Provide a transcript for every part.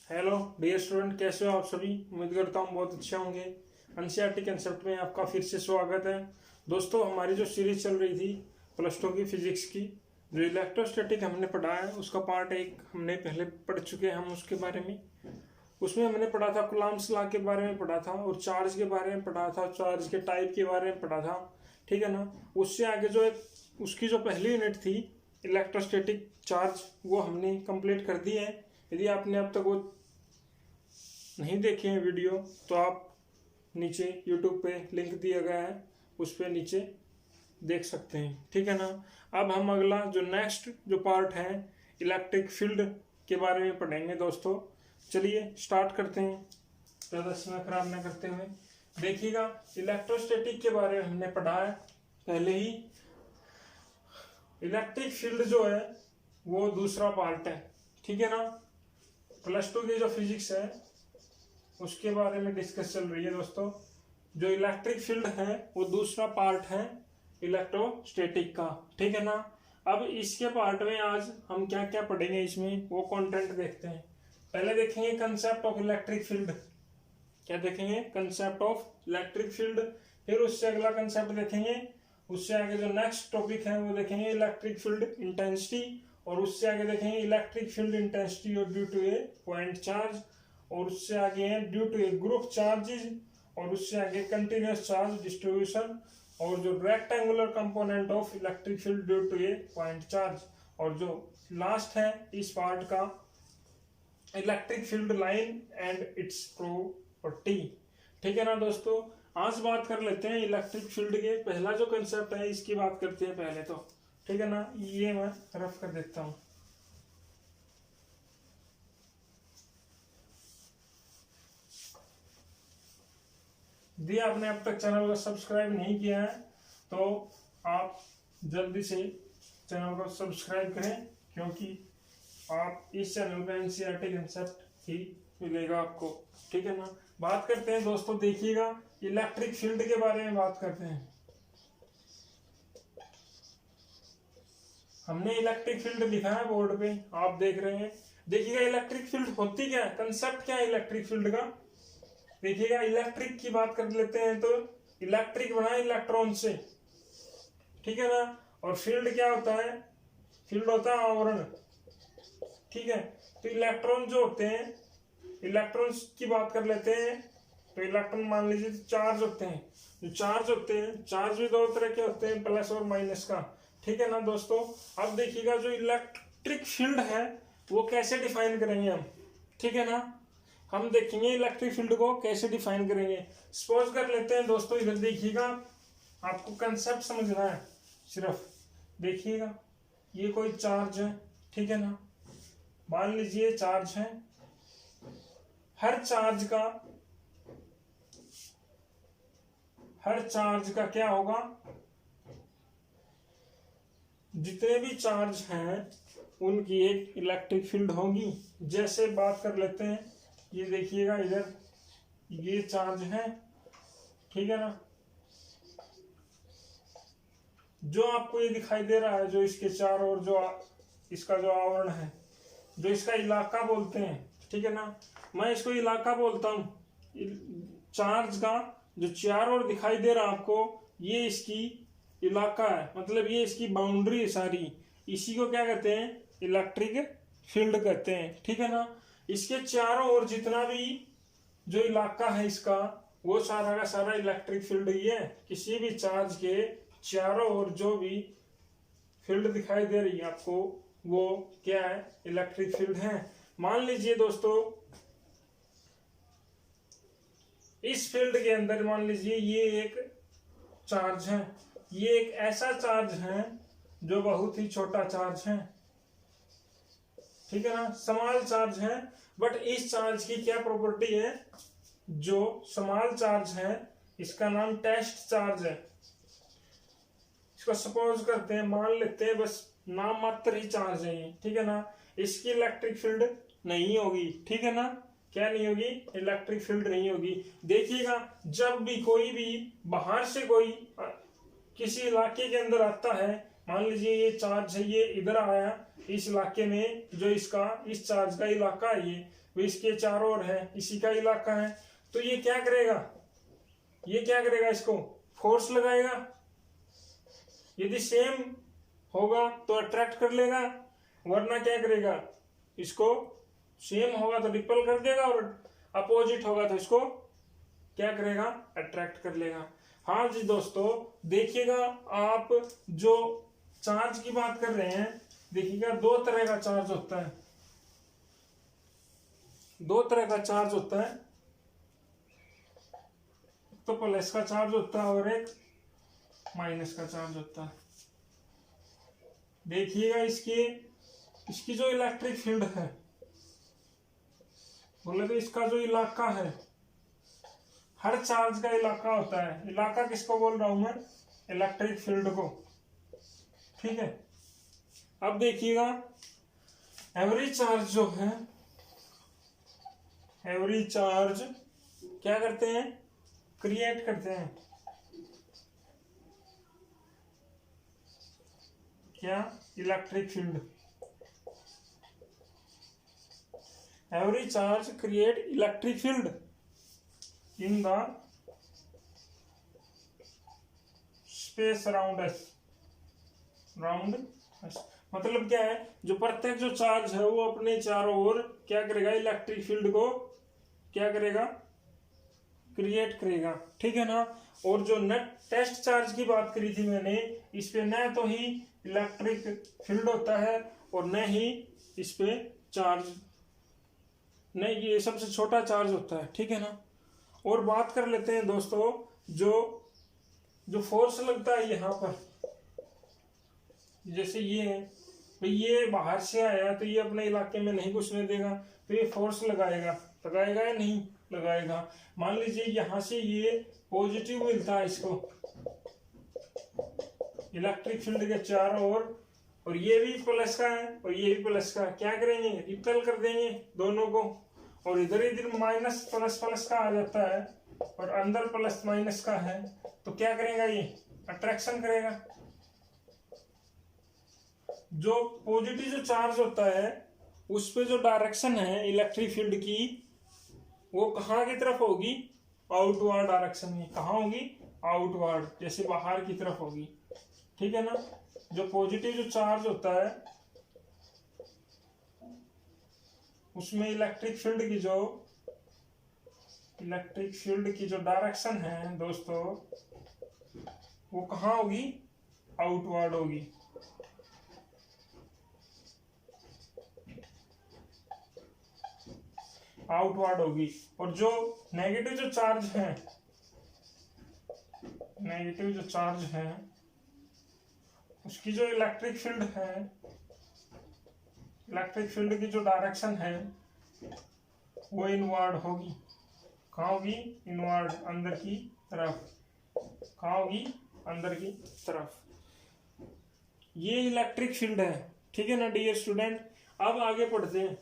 Hello dear student, कैसे हो आप सभी। उम्मीद करता हूँ बहुत अच्छे होंगे। एनसीईआरटी कंसेप्ट में आपका फिर से स्वागत है। दोस्तों, हमारी जो सीरीज चल रही थी +2 की फिजिक्स की, जो इलेक्ट्रोस्टैटिक हमने पढ़ा है उसका पार्ट 1 हमने पहले पढ़ चुके हैं हम उसके बारे में। उसमें हमने पढ़ा था कूलम्ब्स लॉ के बारे में पढ़ा था और चार्ज के बारे में पढ़ा था, चार्ज के टाइप के बारे में पढ़ा था, ठीक है ना। उससे आगे जो एक उसकी जो पहली यूनिट थी इलेक्ट्रोस्टैटिक चार्ज, वो हमने कंप्लीट कर दी है। यदि आपने अब तक वो नहीं देखे हैं वीडियो तो आप नीचे यूट्यूब पे लिंक दिया गया है, उस पर नीचे देख सकते हैं, ठीक है ना। अब हम अगला जो नेक्स्ट जो पार्ट है इलेक्ट्रिक फील्ड के बारे में पढ़ेंगे दोस्तों। चलिए स्टार्ट करते हैं, ज़्यादा समय खराब न करते हुए। देखिएगा, इलेक्ट्रोस्टैटिक के बारे में हमने पढ़ा है पहले ही। इलेक्ट्रिक फील्ड जो है वो दूसरा पार्ट है, ठीक है ना। +2 की जो फिजिक्स है उसके बारे में डिस्कस चल रही है दोस्तों। जो इलेक्ट्रिक फील्ड है वो दूसरा पार्ट है इलेक्ट्रोस्टैटिक का, ठीक है ना। अब इसके पार्ट में आज हम क्या क्या पढ़ेंगे, इसमें वो कंटेंट देखते हैं। पहले देखेंगे कंसेप्ट ऑफ इलेक्ट्रिक फील्ड। क्या देखेंगे? Concept of electric field. फिर उससे अगला कंसेप्ट देखेंगे। उससे आगे जो नेक्स्ट टॉपिक है वो देखेंगे इलेक्ट्रिक फील्ड इंटेंसिटी। और उससे आगे देखेंगे इलेक्ट्रिक फील्ड इंटेंसिटी और due to a point charge. और उससे आगे है due to a group charges. और उससे आगे कंटिन्यूस चार्ज डिस्ट्रीब्यूशन। और जो rectangular component of electric field due to a point charge. और जो लास्ट है इस पार्ट का electric field line and its property, ठीक है ना दोस्तों। आज बात कर लेते हैं इलेक्ट्रिक फील्ड के पहला जो कंसेप्ट है इसकी बात करते हैं पहले तो, ठीक है ना। ये मैं रफ कर देता हूं। यदि आपने अब तक चैनल को सब्सक्राइब नहीं किया है तो आप जल्दी से चैनल को सब्सक्राइब करें, क्योंकि आप इस चैनल पे एनसीईआरटी कंसेप्ट ही मिलेगा आपको, ठीक है ना। बात करते हैं दोस्तों, देखिएगा इलेक्ट्रिक फील्ड के बारे में बात करते हैं। हमने इलेक्ट्रिक फील्ड लिखा है बोर्ड पे, आप देख रहे हैं। देखिएगा इलेक्ट्रिक फील्ड होती क्या है, कंसेप्ट क्या है इलेक्ट्रिक फील्ड का। देखिएगा इलेक्ट्रिक की बात कर लेते हैं तो इलेक्ट्रिक बना इलेक्ट्रॉन से, ठीक है ना। और फील्ड क्या होता है? फील्ड होता है आवरण, ठीक है। तो इलेक्ट्रॉन जो होते हैं, इलेक्ट्रॉन्स की बात कर लेते हैं तो इलेक्ट्रॉन मान लीजिए चार्ज होते हैं। जो चार्ज होते हैं, चार्ज भी दो तरह के होते हैं, प्लस और माइनस का, ठीक है ना दोस्तों। अब देखिएगा जो इलेक्ट्रिक फील्ड है वो कैसे डिफाइन करेंगे हम, ठीक है ना। हम देखेंगे इलेक्ट्रिक फील्ड को कैसे डिफाइन करेंगे। सपोज कर लेते हैं दोस्तों, इधर देखिएगा, आपको कंसेप्ट समझना है सिर्फ। देखिएगा ये कोई चार्ज है, ठीक है ना। मान लीजिए चार्ज है। हर चार्ज का क्या होगा, जितने भी चार्ज हैं उनकी एक इलेक्ट्रिक फील्ड होगी। जैसे बात कर लेते हैं, ये देखिएगा इधर ये चार्ज है, ठीक है ना। जो आपको ये दिखाई दे रहा है, जो इसके चारों ओर जो इसका जो आवरण है, जो इसका इलाका बोलते हैं, ठीक है ना। मैं इसको इलाका बोलता हूं। चार्ज का जो चारों ओर दिखाई दे रहा आपको, ये इसकी इलाका है, मतलब ये इसकी बाउंड्री है सारी। इसी को क्या कहते हैं? इलेक्ट्रिक फील्ड कहते हैं, ठीक है ना। इसके चारों ओर जितना भी जो इलाका है इसका, वो सारा का सारा इलेक्ट्रिक फील्ड ही है। किसी भी चार्ज के चारों ओर जो भी फील्ड दिखाई दे रही है आपको, वो क्या है? इलेक्ट्रिक फील्ड है। मान लीजिए दोस्तों, इस फील्ड के अंदर मान लीजिए ये एक चार्ज है। ये एक ऐसा चार्ज है जो बहुत ही छोटा चार्ज है, ठीक है ना, स्मॉल चार्ज है। बट इस चार्ज की क्या प्रॉपर्टी है? जो स्मॉल चार्ज है इसका नाम टेस्ट चार्ज है। इसको सपोज करते हैं, मान लेते हैं, बस नाम मात्र ही चार्ज है ये, ठीक है ना। इसकी इलेक्ट्रिक फील्ड नहीं होगी, ठीक है ना। क्या नहीं होगी? इलेक्ट्रिक फील्ड नहीं होगी। देखिएगा जब भी कोई भी बाहर से कोई किसी इलाके के अंदर आता है मान लीजिए ये चार्ज है, ये इधर आया इस इलाके में, जो इसका इस चार्ज का इलाका है ये, वो इसके चारों ओर है, इसी का इलाका है। तो ये क्या करेगा, ये क्या करेगा, इसको फोर्स लगाएगा। यदि सेम होगा तो अट्रैक्ट कर लेगा, वरना क्या करेगा, इसको सेम होगा तो रिपल कर देगा, और अपोजिट होगा तो इसको क्या करेगा, अट्रैक्ट कर लेगा। हाँ जी दोस्तों, देखिएगा आप जो चार्ज की बात कर रहे हैं, देखिएगा दो तरह का चार्ज होता है, दो तरह का चार्ज होता है, तो प्लस का चार्ज होता है और एक माइनस का चार्ज होता है। देखिएगा इसकी जो इलेक्ट्रिक फील्ड है, बोले तो इसका जो इलाका है, हर चार्ज का इलाका होता है। इलाका किसको बोल रहा हूं मैं, इलेक्ट्रिक फील्ड को, ठीक है। अब देखिएगा एवरी चार्ज जो है, एवरी चार्ज क्या करते हैं, क्रिएट करते हैं क्या, electric field. Every charge create electric field in the space around us, round us. मतलब क्या है, जो प्रत्येक जो चार्ज है वो अपने चारों ओर क्या करेगा, इलेक्ट्रिक फील्ड को क्या करेगा, क्रिएट करेगा, ठीक है ना। और जो नेट टेस्ट चार्ज की बात करी थी मैंने, इस पे न तो ही इलेक्ट्रिक फील्ड होता है और न ही इस पे चार्ज, नहीं, ये सबसे छोटा चार्ज होता है, ठीक है ना। और बात कर लेते हैं दोस्तों, जो फोर्स लगता है यहाँ पर, जैसे ये है भाई, ये बाहर से आया तो ये अपने इलाके में नहीं घुसने देगा, तो ये फोर्स लगाएगा या नहीं लगाएगा। मान लीजिए यहाँ से ये पॉजिटिव मिलता है इसको इलेक्ट्रिक फील्ड के चारों ओर, और ये भी प्लस का है और ये भी प्लस का, क्या करेंगे, रिपेल कर देंगे दोनों को, और इधर इधर माइनस प्लस प्लस का आ जाता है और अंदर प्लस माइनस का है, तो क्या करेगा, ये अट्रैक्शन करेगा। जो पॉजिटिव जो चार्ज होता है उस पे जो डायरेक्शन है इलेक्ट्रिक फील्ड की, वो कहाँ की तरफ होगी, आउटवर्ड डायरेक्शन में। कहाँ होगी, आउटवर्ड, जैसे बाहर की तरफ होगी, ठीक है ना। जो पॉजिटिव जो चार्ज होता है उसमें इलेक्ट्रिक फील्ड की जो डायरेक्शन है दोस्तों, वो कहाँ होगी, आउटवर्ड होगी। आउटवर्ड होगी। और जो नेगेटिव जो चार्ज है उसकी जो इलेक्ट्रिक फील्ड की जो डायरेक्शन है वो इनवर्ड होगी। कहाँ होगी, इनवर्ड, अंदर की तरफ। कहाँ होगी, अंदर की तरफ। ये इलेक्ट्रिक फील्ड है, ठीक है ना डियर स्टूडेंट। अब आगे पढ़ते हैं।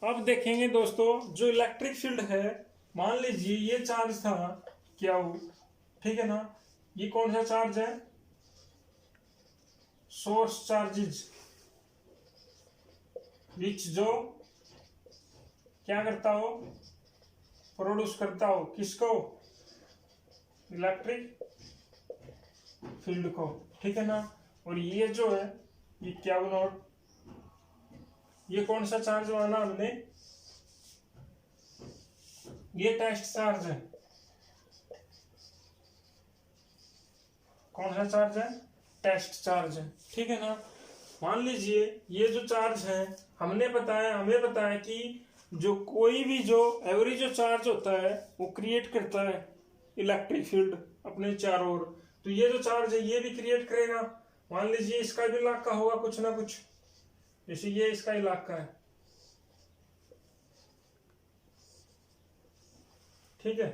अब देखेंगे दोस्तों, जो इलेक्ट्रिक फील्ड है, मान लीजिए ये चार्ज था क्या हो, ठीक है ना। ये कौन सा चार्ज है, सोर्स चार्जेस, विच जो क्या करता हो, प्रोड्यूस करता हो, किसको, इलेक्ट्रिक फील्ड को, ठीक है ना। और ये जो है ये क्या नोट, ये कौन सा चार्ज माना हमने, ये टेस्ट चार्ज है। कौन सा चार्ज है, टेस्ट चार्ज है, ठीक है ना। मान लीजिए ये जो चार्ज है, हमें पता है कि जो कोई भी जो एवरी जो चार्ज होता है वो क्रिएट करता है इलेक्ट्रिक फील्ड अपने चारों ओर। तो ये जो चार्ज है ये भी क्रिएट करेगा। मान लीजिए इसका भी इलाका होगा कुछ ना कुछ, जैसे ये इसका इलाका है, ठीक है।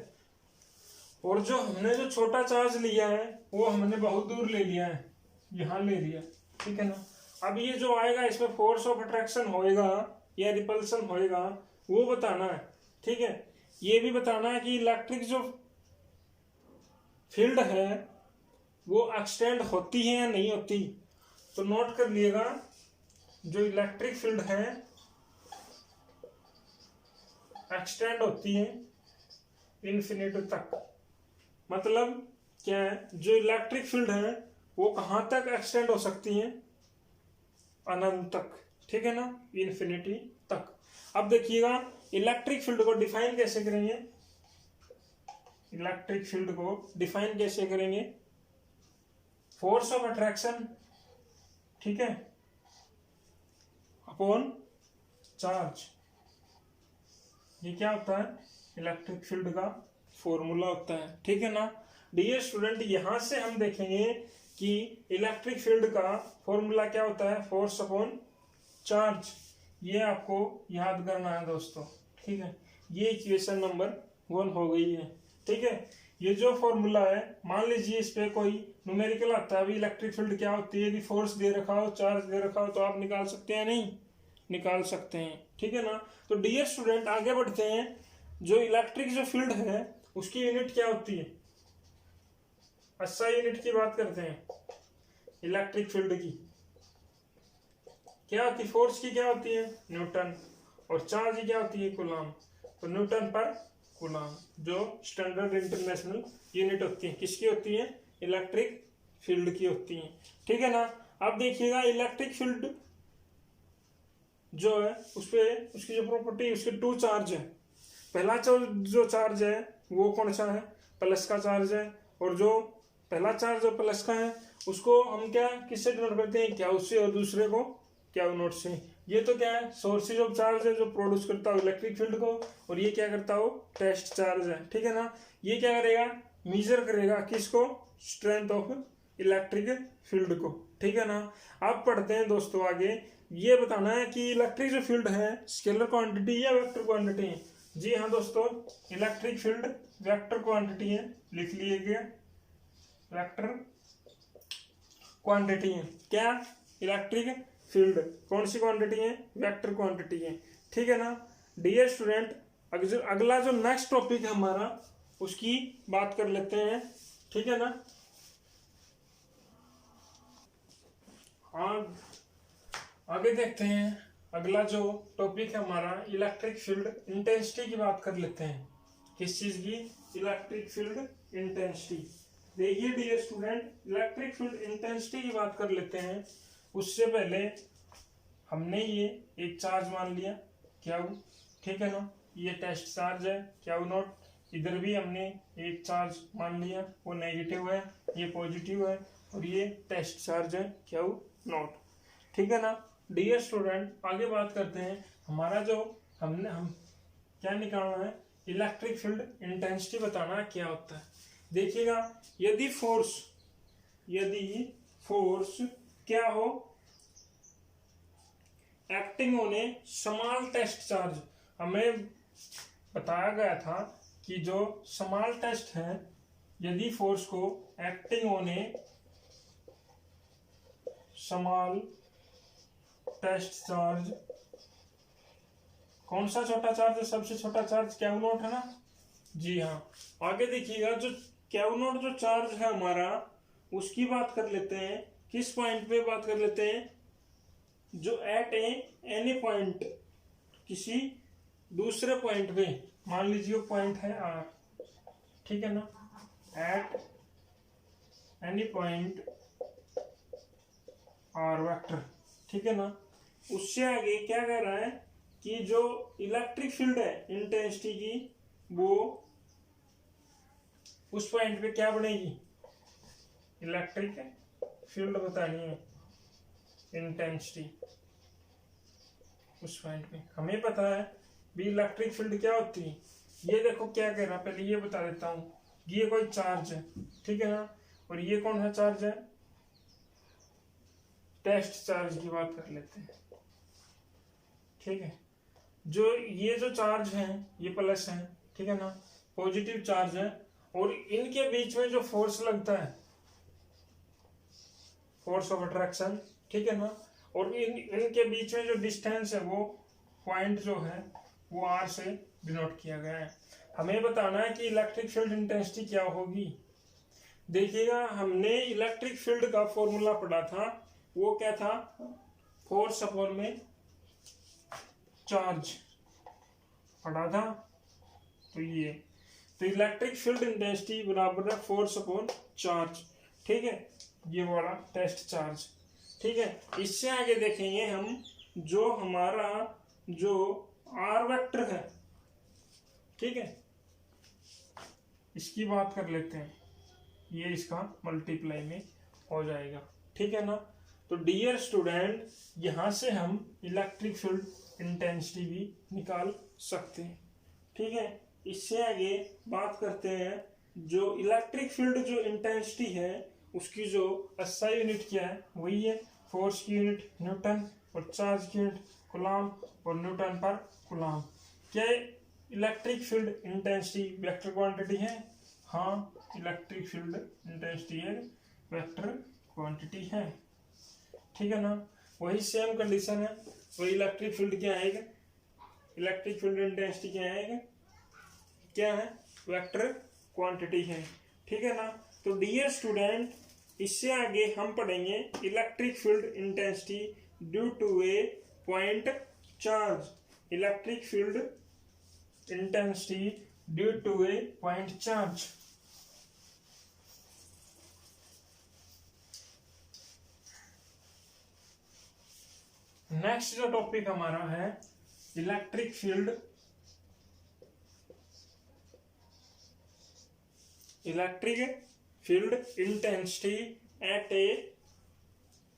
और जो हमने जो छोटा चार्ज लिया है वो हमने बहुत दूर ले लिया है, यहां ले लिया, ठीक है ना। अब ये जो आएगा इसमें फोर्स ऑफ अट्रैक्शन होएगा या रिपल्सन होएगा वो बताना है, ठीक है। ये भी बताना है कि इलेक्ट्रिक जो फील्ड है वो एक्सटेंड होती है या नहीं होती। तो नोट कर लिएगा, जो इलेक्ट्रिक फील्ड है एक्सटेंड होती है इन्फिनिटी तक। मतलब क्या है, जो इलेक्ट्रिक फील्ड है वो कहां तक एक्सटेंड हो सकती है, अनंत तक, ठीक है ना, इन्फिनिटी तक। अब देखिएगा इलेक्ट्रिक फील्ड को डिफाइन कैसे करेंगे, इलेक्ट्रिक फील्ड को डिफाइन कैसे करेंगे, फोर्स ऑफ अट्रैक्शन, ठीक है, अपॉन चार्ज। ये क्या होता है, इलेक्ट्रिक फील्ड का फॉर्मूला होता है, ठीक है ना। डियर स्टूडेंट, यहां से हम देखेंगे कि इलेक्ट्रिक फील्ड का फॉर्मूला क्या होता है, फोर्स अपॉन चार्ज। ये आपको याद करना है दोस्तों, ठीक है। ये इक्वेशन नंबर 1 हो गई है, ठीक है। ये जो फॉर्मूला है, मान लीजिए इस पे कोई न्यूमेरिकल आता है, अभी इलेक्ट्रिक फील्ड क्या होती है, यदि फोर्स दे रखा हो, चार्ज दे रखा हो, तो आप निकाल सकते हैं, नहीं निकाल सकते हैं, ठीक है ना। तो डियर स्टूडेंट आगे बढ़ते हैं, जो इलेक्ट्रिक जो फील्ड है उसकी यूनिट क्या होती है, SI यूनिट की बात करते हैं। इलेक्ट्रिक फील्ड की क्या होती है, फोर्स की क्या होती है, न्यूटन, और चार्ज की क्या होती है, कूलम। तो न्यूटन पर कूलम जो स्टैंडर्ड इंटरनेशनल यूनिट होती है, किसकी होती है, इलेक्ट्रिक फील्ड की होती है, ठीक है ना। अब देखिएगा इलेक्ट्रिक फील्ड जो है उसपे उसकी जो प्रॉपर्टी, उसके 2 चार्ज है। पहला जो चार्ज है वो कौन सा है, प्लस का चार्ज है, और जो पहला चार्ज जो प्लस का है उसको हम क्या किससे डिनोट करते हैं, क्या उससे, और दूसरे को क्या नोट से। ये तो क्या है, सोर्सेज ऑफ चार्ज है जो प्रोड्यूस करता हो इलेक्ट्रिक फील्ड को, और ये क्या करता हो, टेस्ट चार्ज है, ठीक है ना। ये क्या करेगा, मेजर करेगा किसको, स्ट्रेंथ ऑफ इलेक्ट्रिक फील्ड को, ठीक है ना। अब पढ़ते हैं दोस्तों आगे, ये बताना है कि इलेक्ट्रिक जो फील्ड है स्केलर क्वांटिटी या वेक्टर क्वांटिटी है। जी हाँ दोस्तों, इलेक्ट्रिक फील्ड वेक्टर क्वांटिटी है, लिख लीजिए, वेक्टर क्वांटिटी है। क्या, इलेक्ट्रिक फील्ड कौन सी क्वांटिटी है, वेक्टर क्वांटिटी है, ठीक है ना। डियर स्टूडेंट, अगला जो नेक्स्ट टॉपिक है हमारा उसकी बात कर लेते हैं, ठीक है ना। हाँ, आगे देखते हैं, अगला जो टॉपिक है हमारा इलेक्ट्रिक फील्ड इंटेंसिटी की बात कर लेते हैं। किस चीज की, इलेक्ट्रिक फील्ड इंटेंसिटी। देखिए dear student, electric field intensity की बात कर लेते हैं। उससे पहले हमने ये एक चार्ज मान लिया क्या, ठीक है ना, ये टेस्ट चार्ज है क्या नॉट। इधर भी हमने एक चार्ज मान लिया, वो नेगेटिव है, ये पॉजिटिव है, और ये टेस्ट चार्ज है क्या नॉट, ठीक है ना। डियर स्टूडेंट आगे बात करते हैं, हमारा जो हम क्या निकालना है, इलेक्ट्रिक फील्ड इंटेंसिटी बताना है क्या होता है। देखिएगा, यदि फोर्स क्या हो, acting on a small test charge. हमें बताया गया था कि जो स्मॉल टेस्ट है, यदि फोर्स को acting on a small test charge, कौन सा छोटा चार्ज है, सबसे छोटा चार्ज क्यू नॉट है ना। जी हाँ, आगे देखिएगा, जो क्यू नॉट जो चार्ज है हमारा, उसकी बात कर लेते हैं। किस पॉइंट पे बात कर लेते हैं, जो एट एनी पॉइंट, किसी दूसरे पॉइंट पे, मान लीजिए पॉइंट है आर, ठीक है ना, at any point R vector, ठीक है ना। उससे आगे क्या कह रहा है कि जो इलेक्ट्रिक फील्ड है इंटेंसिटी की, वो उस पॉइंट पे क्या बनेगी, इलेक्ट्रिक फील्ड बतानी है, इंटेंसिटी उस पॉइंट पे। हमें पता है भी इलेक्ट्रिक फील्ड क्या होती है। ये देखो क्या कह रहा है, पहले ये बता देता हूँ। ये कोई चार्ज है, ठीक है ना, और ये कौन सा चार्ज है, टेस्ट चार्ज की बात कर लेते हैं, ठीक है। जो ये जो चार्ज है ये प्लस है, ठीक है ना, पॉजिटिव चार्ज है, और इनके बीच में जो फोर्स लगता है, फोर्स ऑफ अट्रैक्शन, ठीक है ना, और इनके बीच में जो डिस्टेंस है वो पॉइंट जो है वो आर से डिनोट किया गया है। हमें बताना है कि इलेक्ट्रिक फील्ड इंटेंसिटी क्या होगी। देखिएगा, हमने इलेक्ट्रिक फील्ड का फॉर्मूला पढ़ा था, वो क्या था, फोर्स अपॉन में चार्ज पढ़ा था। तो ये तो इलेक्ट्रिक फील्ड इंटेंसिटी बराबर है फोर्स अपॉन चार्ज, ठीक है, ये वाला टेस्ट चार्ज, ठीक है। इससे आगे देखेंगे हम जो हमारा जो आर वेक्टर है, ठीक है, इसकी बात कर लेते हैं, ये इसका मल्टीप्लाई में हो जाएगा, ठीक है ना। तो डियर स्टूडेंट, यहां से हम इलेक्ट्रिक फील्ड इंटेंसिटी भी निकाल सकते हैं, ठीक है। इससे आगे बात करते हैं, जो इलेक्ट्रिक फील्ड जो इंटेंसिटी है उसकी जो SI यूनिट क्या है, वही है फोर्स की यूनिट न्यूटन और चार्ज की यूनिट कूलम और न्यूटन पर कूलम। क्या electric field intensity vector quantity है? हाँ, इलेक्ट्रिक फील्ड इंटेंसिटी है वेक्टर क्वांटिटी है, ठीक है ना। वही सेम कंडीशन है, वही इलेक्ट्रिक फील्ड क्या आएगा, इलेक्ट्रिक फील्ड इंटेंसिटी क्या आएगा, क्या है, वेक्टर क्वांटिटी है, ठीक है ना। तो डियर स्टूडेंट, इससे आगे हम पढ़ेंगे electric field intensity due to a point charge, electric field intensity due to a point charge. Next जो टॉपिक हमारा है electric field intensity at a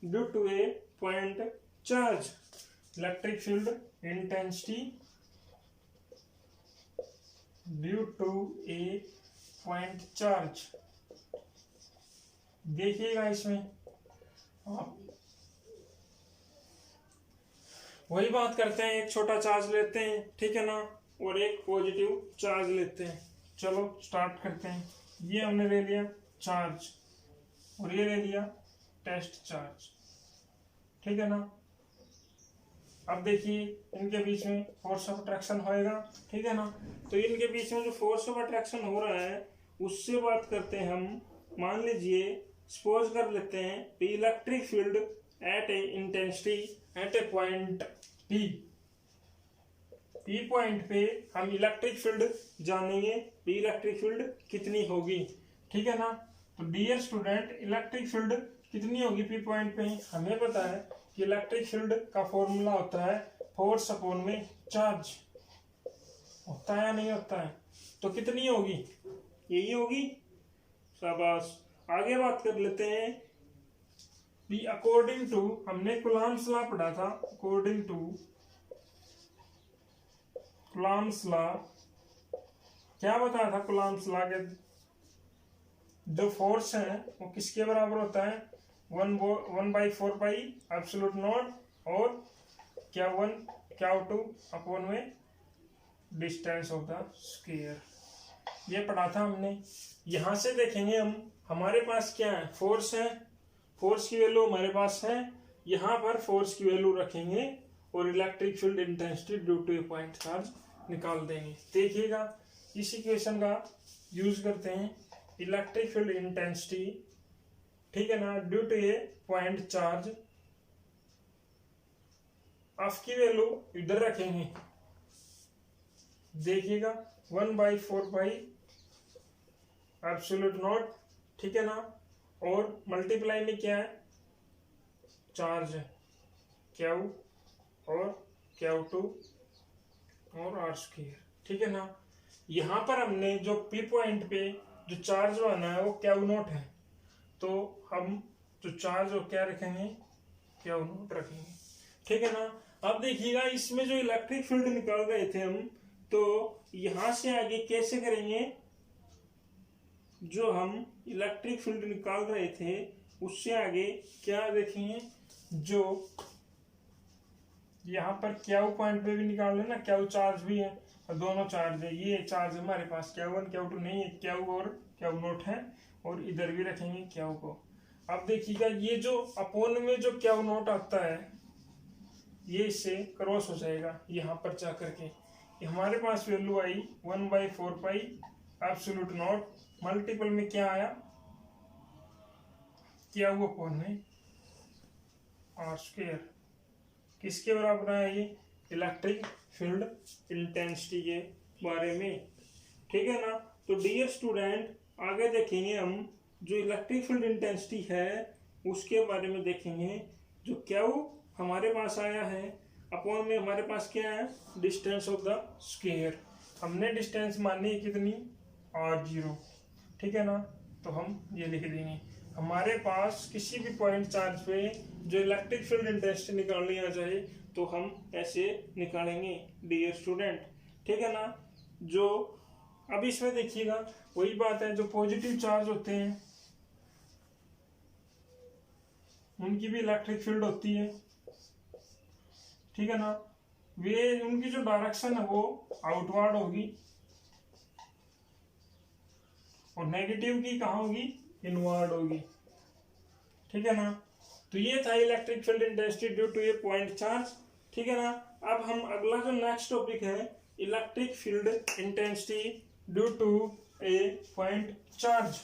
due to a point charge, electric field intensity due to a point charge. देखिएगा, इसमें आप वही बात करते हैं, एक छोटा चार्ज लेते हैं, ठीक है ना, और एक पॉजिटिव चार्ज लेते हैं। चलो स्टार्ट करते हैं। ये हमने ले लिया चार्ज और ये ले लिया टेस्ट चार्ज, ठीक है ना। अब देखिए, इनके बीच में फोर्स ऑफ अट्रैक्शन होएगा, ठीक है ना। तो इनके बीच में जो फोर्स ऑफ अट्रैक्शन हो रहा है उससे बात करते हैं हम। मान लीजिए, सपोज कर लेते हैं electric field at A intensity at A point P point पे हम इलेक्ट्रिक फील्ड जानेंगे, इलेक्ट्रिक फील्ड कितनी होगी, ठीक है ना। तो डियर स्टूडेंट, इलेक्ट्रिक फील्ड कितनी होगी पी पॉइंट पे, हमें पता है कि इलेक्ट्रिक फील्ड का फॉर्मूला होता है फोर्स अपॉन में चार्ज, होता है या नहीं होता है। तो कितनी होगी, यही होगी, शाबाश। आगे बात कर लेते हैं, अकॉर्डिंग टू, हमने कूलम्ब्स लॉ पढ़ा था, अकॉर्डिंग टू कूलम्ब्स लॉ, क्या बताया था कूलम्ब्स लॉ के, जो फोर्स है वो किसके बराबर होता है, 1/4 पाई एब्सोल्यूट नॉट और Q1 अपॉन में डिस्टेंस ऑफ द स्फीयर, ये पढ़ा था हमने। यहां से देखेंगे हम, हमारे पास क्या है, फोर्स है, फोर्स की वैल्यू हमारे पास है, यहां पर फोर्स की वैल्यू रखेंगे और electric field intensity due to a point charge निकाल देंगे। देखिएगा, इस इक्वेशन का यूज करते हैं, इलेक्ट्रिक फील्ड इंटेंसिटी, ठीक है ना, due to a point charge, F की वैल्यू इधर रखेंगे, देखिएगा 1/4 पाई एब्सोल्यूट नॉट, ठीक है ना, और मल्टीप्लाई में क्या है, चार्ज Q और Q2 और R², ठीक है ना। यहां पर हमने जो P पॉइंट पे जो चार्ज बना है वो Q0 है, तो हम जो चार्ज वो क्या रखेंगे, Q0 रखेंगे, ठीक है ना। अब देखिएगा, इसमें जो इलेक्ट्रिक फील्ड निकाल रहे थे हम, तो यहां से आगे कैसे करेंगे, जो हम इलेक्ट्रिक फील्ड निकाल रहे थे उससे आगे क्या देखेंगे, जो यहाँ पर Q पॉइंट पे भी निकाल लेना, Q चार्ज भी है और दोनों चार्ज है, ये चार्ज हमारे पास Q1 Q2 नहीं है, Q और Q0 है, और इधर भी रखेंगे Q को। अब देखिएगा, ये जो अपोन में जो Q0 आता है ये इससे क्रॉस हो जाएगा यहाँ पर जा करके, हमारे पास वैल्यू आई 1/4 पाई एब्सोल्यूट नॉट, मल्टीपल में क्या आया, क्या हुआ अपॉन में आर स्क्वायर। किसके बराबर आया ये, इलेक्ट्रिक फील्ड इंटेंसिटी के बारे में, ठीक है ना। तो डियर स्टूडेंट आगे देखेंगे हम जो इलेक्ट्रिक फील्ड इंटेंसिटी है उसके बारे में देखेंगे। जो क्या हमारे पास आया है अपॉन में हमारे पास क्या है, डिस्टेंस ऑफ द स्क्वायर। हमने डिस्टेंस मानी है कितनी, r0, ठीक है ना। तो हम ये लिख देंगे हमारे पास किसी भी पॉइंट चार्ज पे जो इलेक्ट्रिक फील्ड इंटेंसिटी निकालनी आ जाए तो हम ऐसे निकालेंगे डियर स्टूडेंट, ठीक है ना। जो अब इसमें देखिएगा वही बात है, जो पॉजिटिव चार्ज होते हैं उनकी भी इलेक्ट्रिक फील्ड होती है, ठीक है ना। वे उनकी जो डायरेक्शन है वो आउटवर्ड होगी और नेगेटिव की कहाँ होगी, इनवर्ड होगी, ठीक है ना। तो ये था electric field intensity due to a point charge, ठीक है ना। अब हम अगला जो नेक्स्ट टॉपिक है electric field intensity due to a point charge.